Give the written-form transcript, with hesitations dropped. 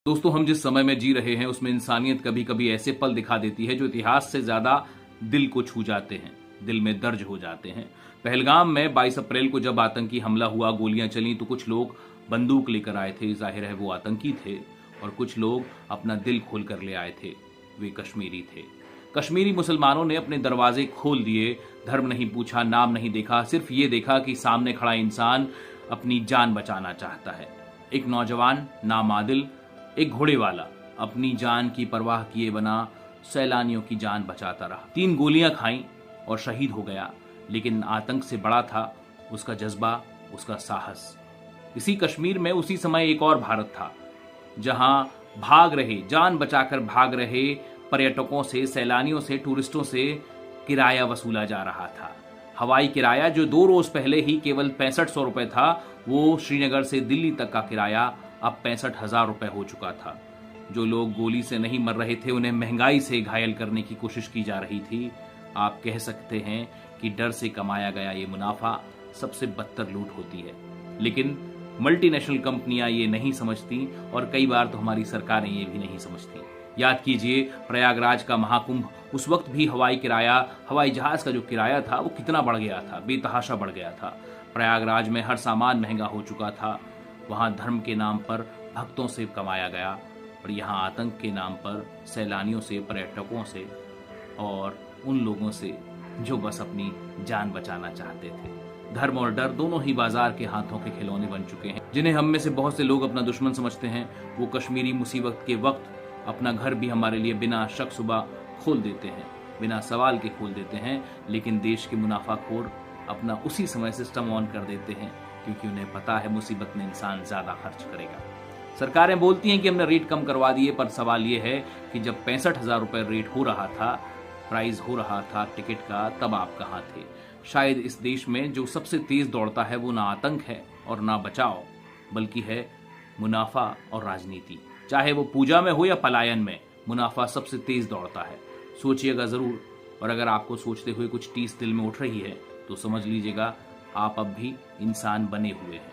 दोस्तों, हम जिस समय में जी रहे हैं उसमें इंसानियत कभी कभी ऐसे पल दिखा देती है जो इतिहास से ज्यादा दिल को छू जाते हैं, दिल में दर्ज हो जाते हैं। पहलगाम में 22 अप्रैल को जब आतंकी हमला हुआ, गोलियां चली, तो कुछ लोग बंदूक लेकर आए थे। जाहिर है वो आतंकी थे, और कुछ लोग अपना दिल खोल कर ले आए थे। वे कश्मीरी थे। कश्मीरी मुसलमानों ने अपने दरवाजे खोल दिए। धर्म नहीं पूछा, नाम नहीं देखा, सिर्फ ये देखा कि सामने खड़ा इंसान अपनी जान बचाना चाहता है। एक नौजवान नाम आदिल, एक घोड़े वाला, अपनी जान की परवाह किए बिना सैलानियों की जान बचाता रहा। 3 गोलियां खाईं और शहीद हो गया। लेकिन आतंक से बड़ा था उसका जज्बा, उसका साहस। इसी कश्मीर में उसी समय एक और भारत था, जहां भाग रहे, जान बचाकर भाग रहे पर्यटकों से, सैलानियों से, टूरिस्टों से किराया वसूला जा रहा था। हवाई किराया जो 2 रोज पहले ही केवल 6500 रुपए था, वो श्रीनगर से दिल्ली तक का किराया अब 65,000 रुपए हो चुका था। जो लोग गोली से नहीं मर रहे थे, उन्हें महंगाई से घायल करने की कोशिश की जा रही थी। आप कह सकते हैं कि डर से कमाया गया ये मुनाफा सबसे बदतर लूट होती है। लेकिन मल्टीनेशनल कंपनियां ये नहीं समझती, और कई बार तो हमारी सरकारें ये भी नहीं समझती। याद कीजिए, प्रयागराज का महाकुंभ, उस वक्त भी हवाई जहाज का जो किराया था वो कितना बढ़ गया था, बेतहाशा बढ़ गया था। प्रयागराज में हर सामान महंगा हो चुका था। वहां धर्म के नाम पर भक्तों से कमाया गया, और यहाँ आतंक के नाम पर सैलानियों से, पर्यटकों से और उन लोगों से जो बस अपनी जान बचाना चाहते थे। धर्म और डर दोनों ही बाजार के हाथों के खिलौने बन चुके हैं, जिन्हें हम में से बहुत से लोग अपना दुश्मन समझते हैं। वो कश्मीरी मुसीबत के वक्त अपना घर भी हमारे लिए बिना शक सुबह खोल देते हैं, बिना सवाल के खोल देते हैं। लेकिन देश के मुनाफाखोर अपना उसी समय सिस्टम ऑन कर देते हैं, क्योंकि उन्हें पता है मुसीबत में इंसान ज्यादा खर्च करेगा। सरकारें बोलती हैं कि हमने रेट कम करवा दिए, पर सवाल यह है कि जब 65,000 रुपए रेट हो रहा था, प्राइस हो रहा था टिकट का, तब आप कहां थे? शायद इस देश में जो सबसे तेज दौड़ता है वो ना आतंक है और ना बचाव, बल्कि है मुनाफा और राजनीति। चाहे वो पूजा में हो या पलायन में, मुनाफा सबसे तेज दौड़ता है। सोचिएगा जरूर, और अगर आपको सोचते हुए कुछ टीस दिल में उठ रही है तो समझ लीजिएगा आप अब भी इंसान बने हुए हैं।